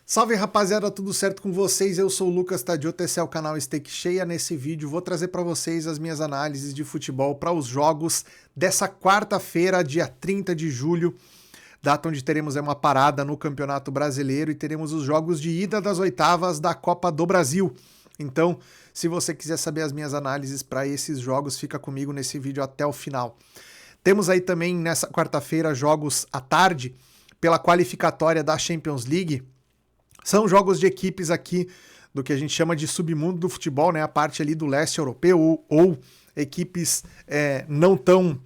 Salve rapaziada, tudo certo com vocês? Eu sou o Lucas Tadiotto, esse é o canal Stake Cheia. Nesse vídeo vou trazer para vocês as minhas análises de futebol para os jogos dessa quarta-feira, dia 30 de julho, data onde teremos uma parada no Campeonato Brasileiro e teremos os jogos de ida das oitavas da Copa do Brasil. Então, se você quiser saber as minhas análises para esses jogos, fica comigo nesse vídeo até o final. Temos aí também nessa quarta-feira jogos à tarde pela qualificatória da Champions League. São jogos de equipes aqui do que a gente chama de submundo do futebol, né? A parte ali do leste europeu ou equipes não tão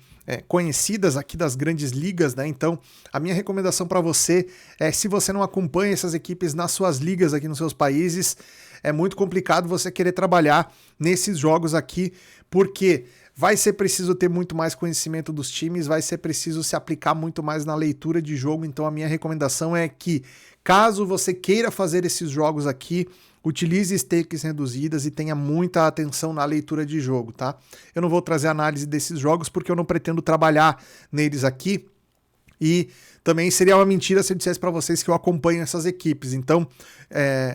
conhecidas aqui das grandes ligas, né? Então, a minha recomendação para você é, se você não acompanha essas equipes nas suas ligas aqui nos seus países, é muito complicado você querer trabalhar nesses jogos aqui, porque vai ser preciso ter muito mais conhecimento dos times, vai ser preciso se aplicar muito mais na leitura de jogo. Então a minha recomendação é que, caso você queira fazer esses jogos aqui, utilize stakes reduzidas e tenha muita atenção na leitura de jogo, tá? Eu não vou trazer análise desses jogos porque eu não pretendo trabalhar neles aqui, e também seria uma mentira se eu dissesse para vocês que eu acompanho essas equipes. Então,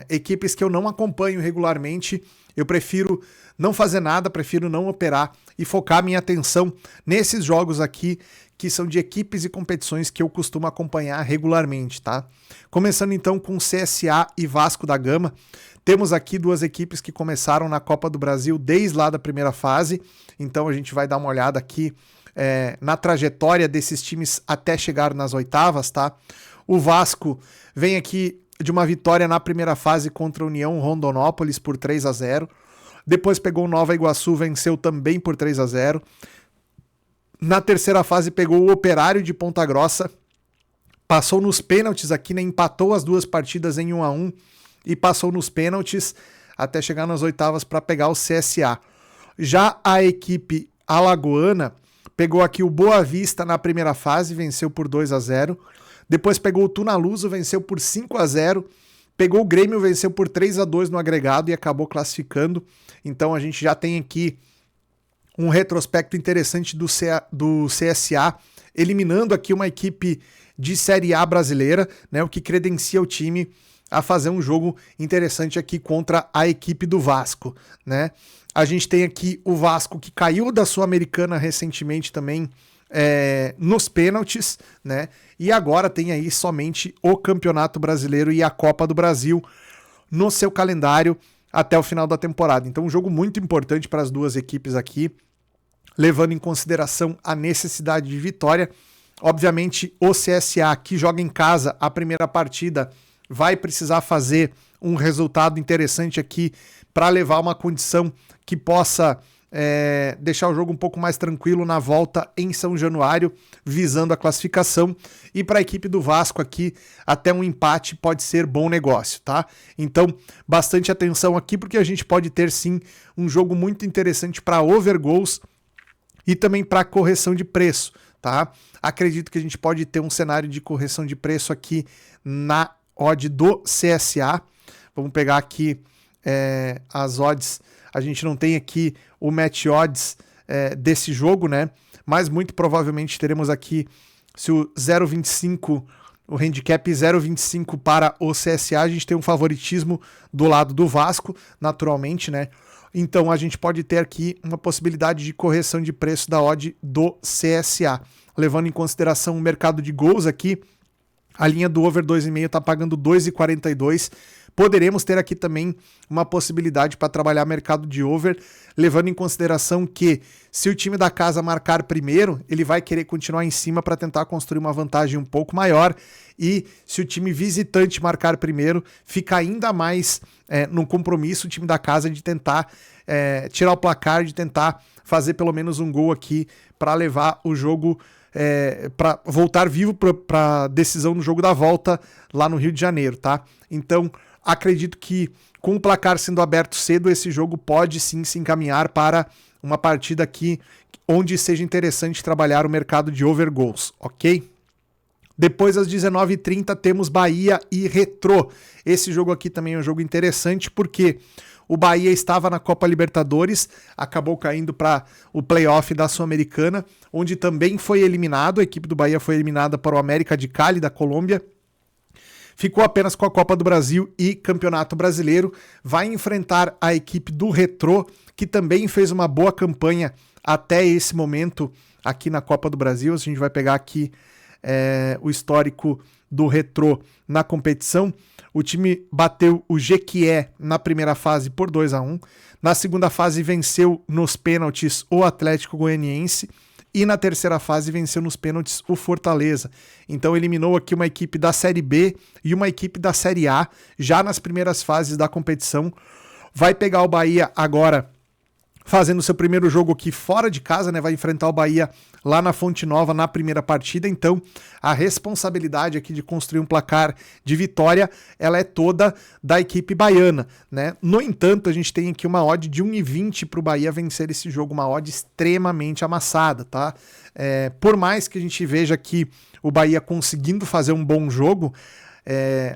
equipes que eu não acompanho regularmente, eu prefiro não fazer nada, prefiro não operar e focar minha atenção nesses jogos aqui, que são de equipes e competições que eu costumo acompanhar regularmente, tá? Começando então com CSA e Vasco da Gama. Temos aqui duas equipes que começaram na Copa do Brasil desde lá da primeira fase, então a gente vai dar uma olhada aqui na trajetória desses times até chegar nas oitavas, tá? O Vasco vem aqui de uma vitória na primeira fase contra a União Rondonópolis por 3-0. Depois pegou o Nova Iguaçu, venceu também por 3-0. Na terceira fase pegou o Operário de Ponta Grossa, passou nos pênaltis aqui, né? Empatou as duas partidas em 1-1 e passou nos pênaltis até chegar nas oitavas para pegar o CSA. Já a equipe alagoana pegou aqui o Boa Vista na primeira fase, venceu por 2-0. Depois pegou o Tunaluso, venceu por 5-0. Pegou o Grêmio, venceu por 3-2 no agregado e acabou classificando. Então a gente já tem aqui um retrospecto interessante do CSA, eliminando aqui uma equipe de Série A brasileira, né, o que credencia o time a fazer um jogo interessante aqui contra a equipe do Vasco, né? A gente tem aqui o Vasco, que caiu da Sul-Americana recentemente também nos pênaltis, né? E agora tem aí somente o Campeonato Brasileiro e a Copa do Brasil no seu calendário até o final da temporada. Então um jogo muito importante para as duas equipes aqui, levando em consideração a necessidade de vitória. Obviamente o CSA, que joga em casa a primeira partida, vai precisar fazer um resultado interessante aqui para levar uma condição que possa deixar o jogo um pouco mais tranquilo na volta em São Januário, visando a classificação. E para a equipe do Vasco aqui, até um empate pode ser bom negócio, tá? Então, bastante atenção aqui, porque a gente pode ter sim um jogo muito interessante para over goals e também para correção de preço, tá? Acredito que a gente pode ter um cenário de correção de preço aqui na odd do CSA. Vamos pegar aqui as odds. A gente não tem aqui o match odds desse jogo, né? Mas muito provavelmente teremos aqui, se o 0,25, o handicap 0,25 para o CSA, a gente tem um favoritismo do lado do Vasco, naturalmente, né? Então a gente pode ter aqui uma possibilidade de correção de preço da odd do CSA. Levando em consideração o mercado de gols aqui, a linha do over 2,5 está pagando 2,42. Poderemos ter aqui também uma possibilidade para trabalhar mercado de over, levando em consideração que, se o time da casa marcar primeiro, ele vai querer continuar em cima para tentar construir uma vantagem um pouco maior, e se o time visitante marcar primeiro, fica ainda mais no compromisso o time da casa de tentar tirar o placar, de tentar fazer pelo menos um gol aqui para levar o jogo para voltar vivo para a decisão no jogo da volta lá no Rio de Janeiro, tá? Então, acredito que com o placar sendo aberto cedo, esse jogo pode sim se encaminhar para uma partida aqui onde seja interessante trabalhar o mercado de over goals, ok? Depois, às 19h30, temos Bahia e Retrô. Esse jogo aqui também é um jogo interessante porque o Bahia estava na Copa Libertadores, acabou caindo para o playoff da Sul-Americana, onde também foi eliminado. A equipe do Bahia foi eliminada para o América de Cali, da Colômbia. ficou apenas com a Copa do Brasil e Campeonato Brasileiro. Vai enfrentar a equipe do Retrô, que também fez uma boa campanha até esse momento aqui na Copa do Brasil. A gente vai pegar aqui o histórico do Retrô na competição. O time bateu o Jequié na primeira fase por 2-1. Na segunda fase venceu nos pênaltis o Atlético Goianiense. E na terceira fase venceu nos pênaltis o Fortaleza. Então eliminou aqui uma equipe da Série B e uma equipe da Série A, já nas primeiras fases da competição. Vai pegar o Bahia agora, fazendo seu primeiro jogo aqui fora de casa, né? Vai enfrentar o Bahia lá na Fonte Nova na primeira partida. Então a responsabilidade aqui de construir um placar de vitória, ela é toda da equipe baiana, né? No entanto, a gente tem aqui uma odd de 1,20 para o Bahia vencer esse jogo, uma odd extremamente amassada, tá? Por mais que a gente veja aqui o Bahia conseguindo fazer um bom jogo,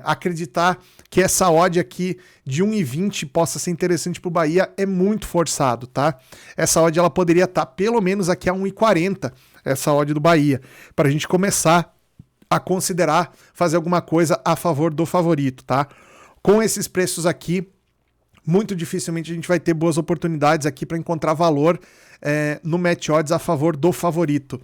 acreditar que essa odd aqui de 1,20 possa ser interessante para o Bahia é muito forçado, tá? Essa odd ela poderia estar pelo menos aqui a 1,40, essa odd do Bahia, para a gente começar a considerar fazer alguma coisa a favor do favorito, tá? Com esses preços aqui, muito dificilmente a gente vai ter boas oportunidades aqui para encontrar valor no match odds a favor do favorito.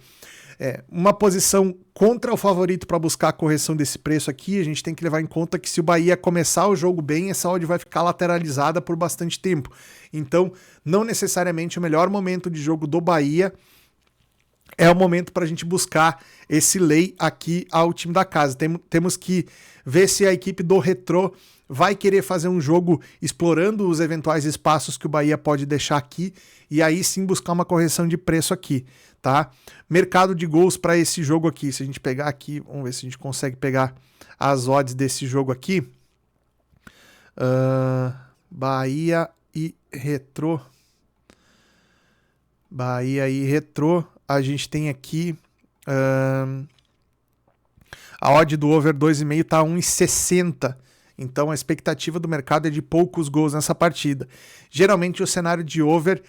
Uma posição contra o favorito para buscar a correção desse preço aqui, a gente tem que levar em conta que se o Bahia começar o jogo bem, essa odd vai ficar lateralizada por bastante tempo. Então, não necessariamente o melhor momento de jogo do Bahia é o momento para a gente buscar esse lay aqui ao time da casa. Temos que ver se a equipe do Retrô vai querer fazer um jogo explorando os eventuais espaços que o Bahia pode deixar aqui e aí sim buscar uma correção de preço aqui, tá? Mercado de gols para esse jogo aqui, se a gente pegar aqui, vamos ver se a gente consegue pegar as odds desse jogo aqui. Bahia e Retrô. Bahia e Retrô, a gente tem aqui a odd do over 2,5 tá 1,60. Então a expectativa do mercado é de poucos gols nessa partida. Geralmente o cenário de over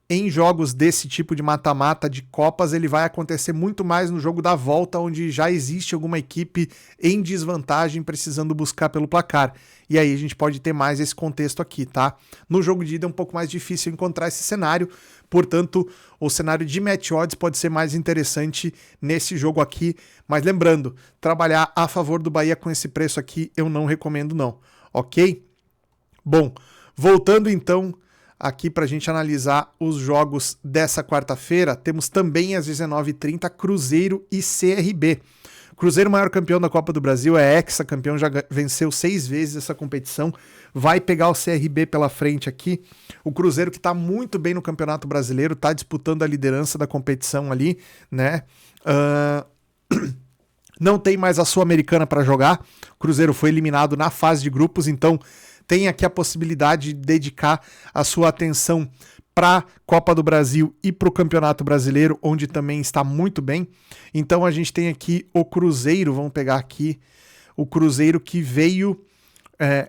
em jogos desse tipo de mata-mata de Copas, ele vai acontecer muito mais no jogo da volta, onde já existe alguma equipe em desvantagem precisando buscar pelo placar. E aí a gente pode ter mais esse contexto aqui, tá? No jogo de ida é um pouco mais difícil encontrar esse cenário, portanto, o cenário de match odds pode ser mais interessante nesse jogo aqui. Mas lembrando, trabalhar a favor do Bahia com esse preço aqui eu não recomendo não, ok? Bom, voltando então aqui para a gente analisar os jogos dessa quarta-feira, temos também às 19h30 Cruzeiro e CRB. Cruzeiro, maior campeão da Copa do Brasil, é ex-campeão, já venceu 6 vezes essa competição, vai pegar o CRB pela frente aqui. O Cruzeiro que está muito bem no Campeonato Brasileiro, está disputando a liderança da competição ali, né? Não tem mais a Sul-Americana para jogar, o Cruzeiro foi eliminado na fase de grupos, então tem aqui a possibilidade de dedicar a sua atenção para a Copa do Brasil e para o Campeonato Brasileiro, onde também está muito bem. Então a gente tem aqui o Cruzeiro, vamos pegar aqui o Cruzeiro que veio,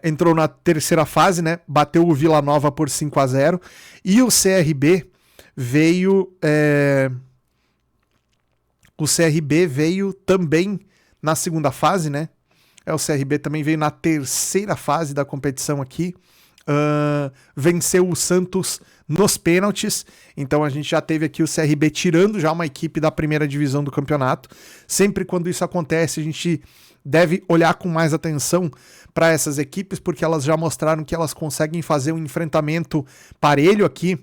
entrou na terceira fase, né? Bateu o Vila Nova por 5-0, e o CRB veio também na segunda fase, né? O CRB também veio na terceira fase da competição aqui, venceu o Santos nos pênaltis, então a gente já teve aqui o CRB tirando já uma equipe da primeira divisão do campeonato. Sempre quando isso acontece, a gente deve olhar com mais atenção para essas equipes, porque elas já mostraram que elas conseguem fazer um enfrentamento parelho aqui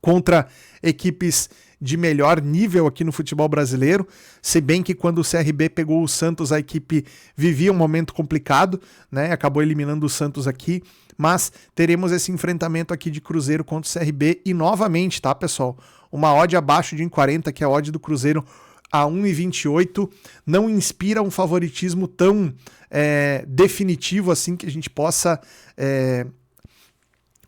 contra equipes de melhor nível aqui no futebol brasileiro, se bem que quando o CRB pegou o Santos, a equipe vivia um momento complicado, né? Acabou eliminando o Santos aqui, mas teremos esse enfrentamento aqui de Cruzeiro contra o CRB e novamente, tá, pessoal? Uma odd abaixo de 1,40, que é a odd do Cruzeiro a 1,28, não inspira um favoritismo tão definitivo assim que a gente possa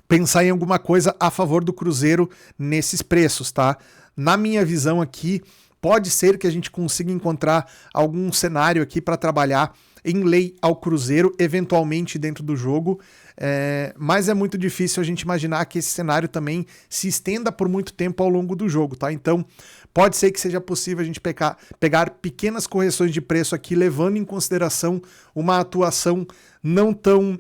pensar em alguma coisa a favor do Cruzeiro nesses preços, tá? Na minha visão aqui, pode ser que a gente consiga encontrar algum cenário aqui para trabalhar em lei ao Cruzeiro, eventualmente dentro do jogo, mas é muito difícil a gente imaginar que esse cenário também se estenda por muito tempo ao longo do jogo, tá? Então, pode ser que seja possível a gente pegar pequenas correções de preço aqui, levando em consideração uma atuação não tão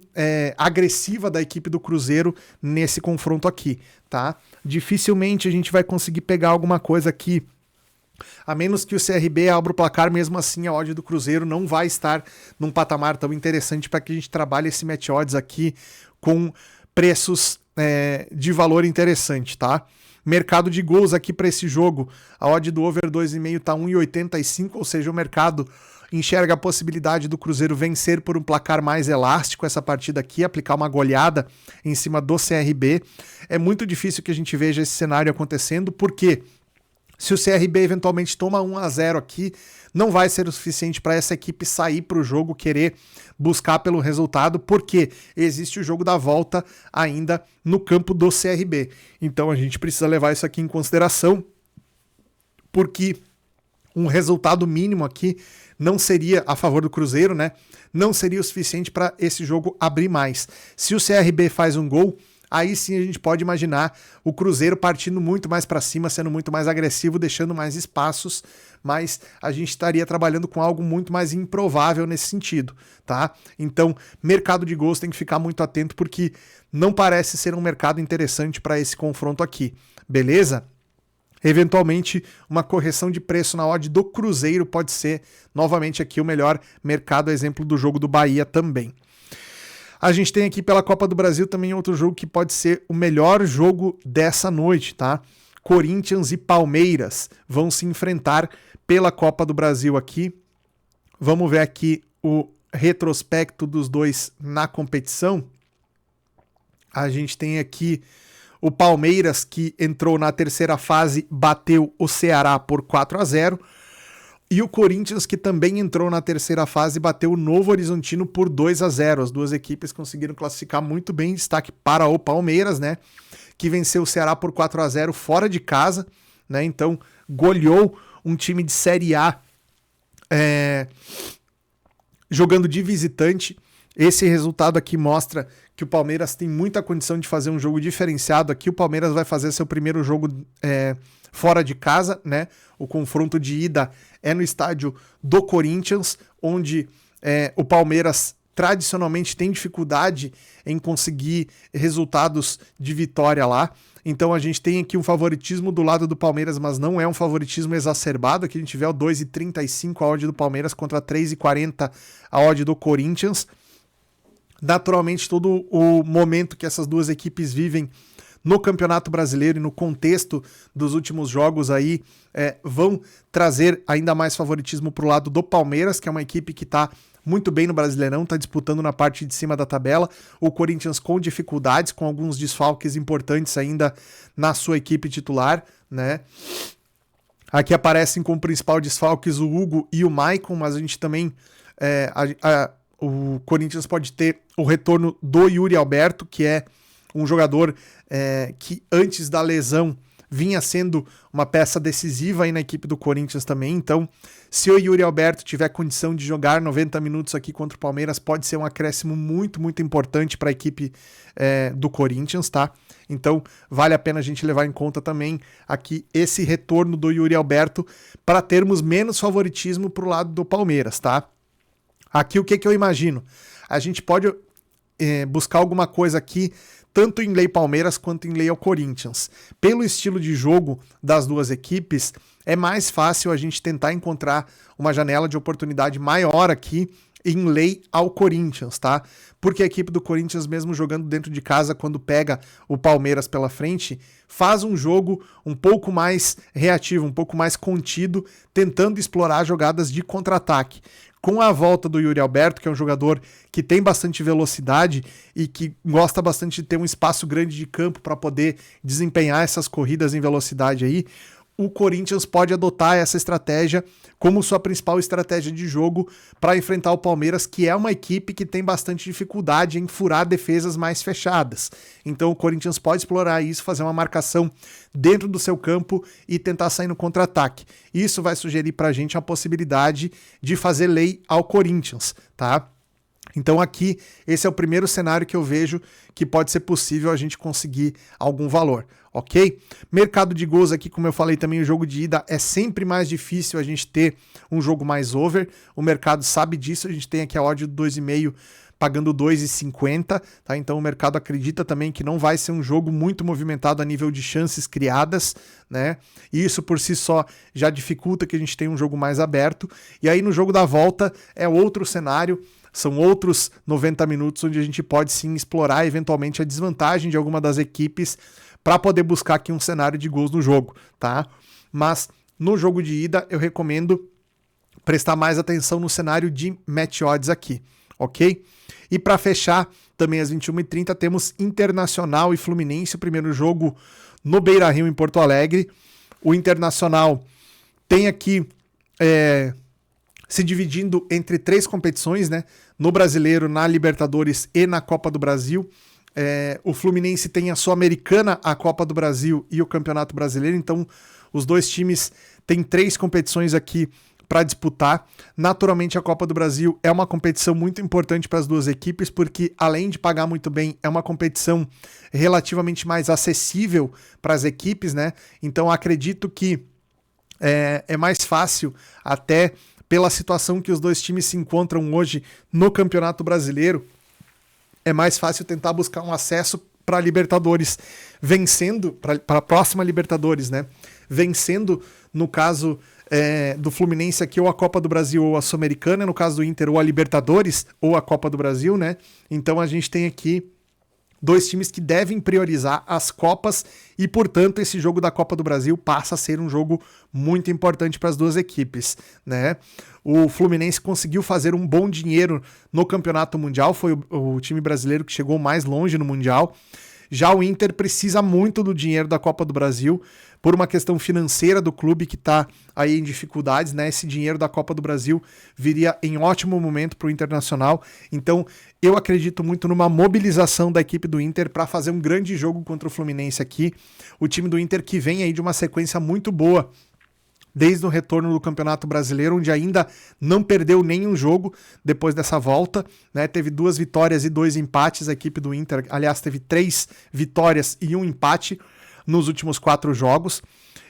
agressiva da equipe do Cruzeiro nesse confronto aqui, tá? Dificilmente a gente vai conseguir pegar alguma coisa aqui, a menos que o CRB abra o placar. Mesmo assim, a odd do Cruzeiro não vai estar num patamar tão interessante para que a gente trabalhe esse match odds aqui com preços de valor interessante, tá? Mercado de gols aqui para esse jogo, a odd do over 2,5 tá 1,85, ou seja, o mercado enxerga a possibilidade do Cruzeiro vencer por um placar mais elástico essa partida aqui, aplicar uma goleada em cima do CRB. É muito difícil que a gente veja esse cenário acontecendo, porque se o CRB eventualmente toma 1-0 aqui, não vai ser o suficiente para essa equipe sair para o jogo, querer buscar pelo resultado, porque existe o jogo da volta ainda no campo do CRB. Então a gente precisa levar isso aqui em consideração, porque um resultado mínimo aqui não seria a favor do Cruzeiro, né? Não seria o suficiente para esse jogo abrir mais. Se o CRB faz um gol, aí sim a gente pode imaginar o Cruzeiro partindo muito mais para cima, sendo muito mais agressivo, deixando mais espaços, mas a gente estaria trabalhando com algo muito mais improvável nesse sentido, tá? Então, mercado de gols tem que ficar muito atento, porque não parece ser um mercado interessante para esse confronto aqui, beleza? Eventualmente, uma correção de preço na odd do Cruzeiro pode ser, novamente aqui, o melhor mercado, exemplo do jogo do Bahia também. A gente tem aqui pela Copa do Brasil também outro jogo que pode ser o melhor jogo dessa noite, tá? Corinthians e Palmeiras vão se enfrentar pela Copa do Brasil aqui. Vamos ver aqui o retrospecto dos dois na competição. A gente tem aqui o Palmeiras, que entrou na terceira fase, bateu o Ceará por 4-0. E o Corinthians, que também entrou na terceira fase, bateu o Novo Horizontino por 2-0. As duas equipes conseguiram classificar muito bem. Destaque para o Palmeiras, né? Que venceu o Ceará por 4-0 fora de casa, né? Então, goleou um time de Série A jogando de visitante. Esse resultado aqui mostra que o Palmeiras tem muita condição de fazer um jogo diferenciado aqui. O Palmeiras vai fazer seu primeiro jogo fora de casa, né? O confronto de ida é no estádio do Corinthians, onde o Palmeiras tradicionalmente tem dificuldade em conseguir resultados de vitória lá. Então a gente tem aqui um favoritismo do lado do Palmeiras, mas não é um favoritismo exacerbado. Aqui a gente vê o 2,35 a odd do Palmeiras contra 3,40 a odd do Corinthians. Naturalmente, todo o momento que essas duas equipes vivem no Campeonato Brasileiro e no contexto dos últimos jogos aí vão trazer ainda mais favoritismo para o lado do Palmeiras, que é uma equipe que está muito bem no Brasileirão, está disputando na parte de cima da tabela. O Corinthians com dificuldades, com alguns desfalques importantes ainda na sua equipe titular, né? Aqui aparecem como principal desfalques o Hugo e o Maicon, mas a gente também o Corinthians pode ter o retorno do Yuri Alberto, que é um jogador que antes da lesão vinha sendo uma peça decisiva aí na equipe do Corinthians também. Então, se o Yuri Alberto tiver condição de jogar 90 minutos aqui contra o Palmeiras, pode ser um acréscimo muito, muito importante para a equipe do Corinthians, tá? Então, vale a pena a gente levar em conta também aqui esse retorno do Yuri Alberto para termos menos favoritismo para o lado do Palmeiras, tá? Aqui o que eu imagino? A gente pode buscar alguma coisa aqui tanto em lei Palmeiras quanto em lei ao Corinthians. Pelo estilo de jogo das duas equipes, é mais fácil a gente tentar encontrar uma janela de oportunidade maior aqui em lei ao Corinthians, tá? Porque a equipe do Corinthians, mesmo jogando dentro de casa, quando pega o Palmeiras pela frente, faz um jogo um pouco mais reativo, um pouco mais contido, tentando explorar jogadas de contra-ataque. Com a volta do Yuri Alberto, que é um jogador que tem bastante velocidade e que gosta bastante de ter um espaço grande de campo para poder desempenhar essas corridas em velocidade aí, o Corinthians pode adotar essa estratégia como sua principal estratégia de jogo para enfrentar o Palmeiras, que é uma equipe que tem bastante dificuldade em furar defesas mais fechadas. Então o Corinthians pode explorar isso, fazer uma marcação dentro do seu campo e tentar sair no contra-ataque. Isso vai sugerir para a gente a possibilidade de fazer lei ao Corinthians, tá? Então aqui, esse é o primeiro cenário que eu vejo que pode ser possível a gente conseguir algum valor, ok? Mercado de gols aqui, como eu falei também, o jogo de ida é sempre mais difícil a gente ter um jogo mais over, o mercado sabe disso, a gente tem aqui a odd do 2,5 pagando 2,50, tá? Então o mercado acredita também que não vai ser um jogo muito movimentado a nível de chances criadas, né? E isso por si só já dificulta que a gente tenha um jogo mais aberto. E aí no jogo da volta é outro cenário, são outros 90 minutos onde a gente pode sim explorar eventualmente a desvantagem de alguma das equipes para poder buscar aqui um cenário de gols no jogo, tá? Mas no jogo de ida eu recomendo prestar mais atenção no cenário de match odds aqui, ok? E para fechar, também às 21h30, temos Internacional e Fluminense, o primeiro jogo no Beira-Rio, em Porto Alegre. O Internacional tem aqui se dividindo entre 3 competições, né? No Brasileiro, na Libertadores e na Copa do Brasil. O Fluminense tem a Sul-Americana, a Copa do Brasil e o Campeonato Brasileiro. Então, os dois times têm 3 competições aqui para disputar. Naturalmente, a Copa do Brasil é uma competição muito importante para as duas equipes, porque além de pagar muito bem, é uma competição relativamente mais acessível para as equipes, né? Então, acredito que é mais fácil, até pela situação que os dois times se encontram hoje no Campeonato Brasileiro, é mais fácil tentar buscar um acesso para a Libertadores, vencendo, para a próxima Libertadores, né? Vencendo, no caso do Fluminense aqui, ou a Copa do Brasil ou a Sul-Americana, no caso do Inter, ou a Libertadores, ou a Copa do Brasil, né? Então a gente tem aqui 2 times que devem priorizar as Copas e, portanto, esse jogo da Copa do Brasil passa a ser um jogo muito importante para as duas equipes, né? O Fluminense conseguiu fazer um bom dinheiro no Campeonato Mundial, foi o time brasileiro que chegou mais longe no Mundial. Já o Inter precisa muito do dinheiro da Copa do Brasil, por uma questão financeira do clube que está aí em dificuldades, né? Esse dinheiro da Copa do Brasil viria em ótimo momento para o Internacional. Então, eu acredito muito numa mobilização da equipe do Inter para fazer um grande jogo contra o Fluminense aqui. O time do Inter que vem aí de uma sequência muito boa, desde o retorno do Campeonato Brasileiro, onde ainda não perdeu nenhum jogo depois dessa volta, né? Teve 2 vitórias e 2 empates a equipe do Inter. Aliás, teve 3 vitórias e 1 empate nos últimos 4 jogos.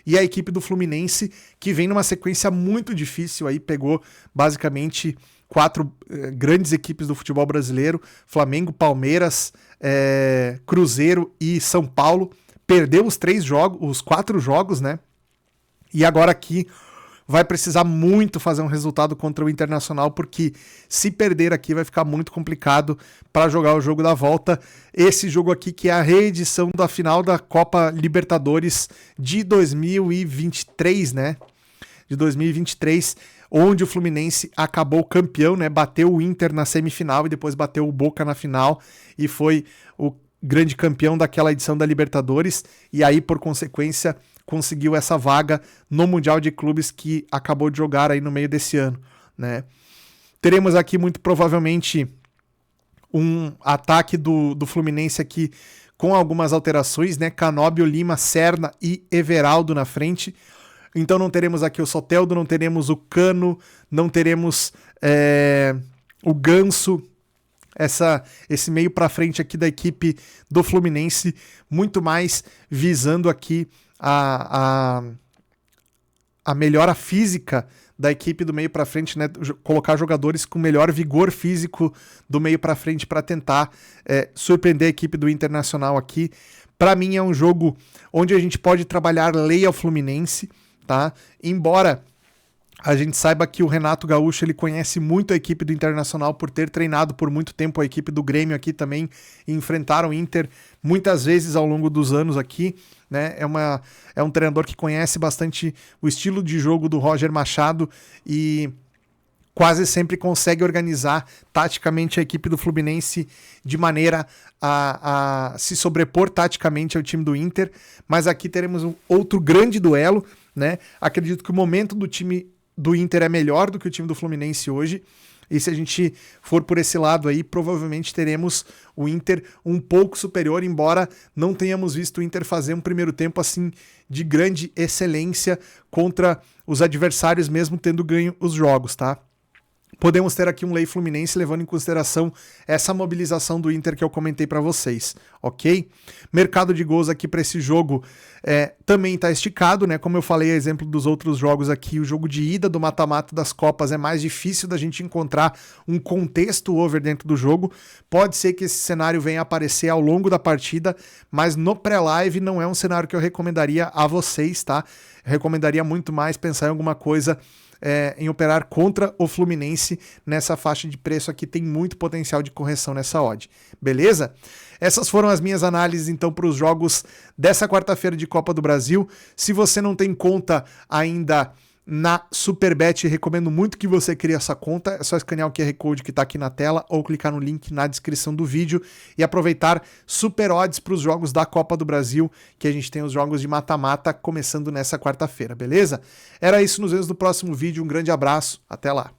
E a equipe do Fluminense, que vem numa sequência muito difícil, aí pegou basicamente 4 grandes equipes do futebol brasileiro: Flamengo, Palmeiras, Cruzeiro e São Paulo. Perdeu os 4 jogos, né? E agora aqui vai precisar muito fazer um resultado contra o Internacional, porque se perder aqui vai ficar muito complicado para jogar o jogo da volta. Esse jogo aqui que é a reedição da final da Copa Libertadores de 2023, né? De 2023, onde o Fluminense acabou campeão, né? Bateu o Inter na semifinal e depois bateu o Boca na final e foi o grande campeão daquela edição da Libertadores, e aí, por consequência, conseguiu essa vaga no Mundial de Clubes que acabou de jogar aí no meio desse ano, né? Teremos aqui muito provavelmente um ataque do Fluminense aqui com algumas alterações, né? Canóbio, Lima, Serna e Everaldo na frente. Então não teremos aqui o Soteldo, não teremos o Cano, não teremos o Ganso. Esse meio para frente aqui da equipe do Fluminense, muito mais visando aqui a melhora física da equipe do meio para frente, né? Colocar jogadores com melhor vigor físico do meio para frente para tentar surpreender a equipe do Internacional aqui. Para mim é um jogo onde a gente pode trabalhar lei ao Fluminense, tá? Embora a gente saiba que o Renato Gaúcho ele conhece muito a equipe do Internacional por ter treinado por muito tempo a equipe do Grêmio aqui também, e enfrentaram o Inter muitas vezes ao longo dos anos aqui, né? É um treinador que conhece bastante o estilo de jogo do Roger Machado e quase sempre consegue organizar taticamente a equipe do Fluminense de maneira a se sobrepor taticamente ao time do Inter. Mas aqui teremos um outro grande duelo, né? Acredito que o momento do time do Inter é melhor do que o time do Fluminense hoje. E se a gente for por esse lado aí, provavelmente teremos o Inter um pouco superior, embora não tenhamos visto o Inter fazer um primeiro tempo assim de grande excelência contra os adversários, mesmo tendo ganho os jogos, tá? Podemos ter aqui um lei Fluminense levando em consideração essa mobilização do Inter que eu comentei para vocês, ok? Mercado de gols aqui para esse jogo também está esticado, né? Como eu falei, a exemplo dos outros jogos aqui, o jogo de ida do mata-mata das Copas é mais difícil da gente encontrar um contexto over dentro do jogo. Pode ser que esse cenário venha a aparecer ao longo da partida, mas no pré-live não é um cenário que eu recomendaria a vocês, tá? Eu recomendaria muito mais pensar em alguma coisa em operar contra o Fluminense nessa faixa de preço aqui, tem muito potencial de correção nessa odd, beleza? Essas foram as minhas análises então para os jogos dessa quarta-feira de Copa do Brasil. Se você não tem conta ainda na Superbet, recomendo muito que você crie essa conta, é só escanear o QR Code que está aqui na tela ou clicar no link na descrição do vídeo e aproveitar super odds para os jogos da Copa do Brasil, que a gente tem os jogos de mata-mata começando nessa quarta-feira, beleza? Era isso, nos vemos no próximo vídeo, um grande abraço, até lá!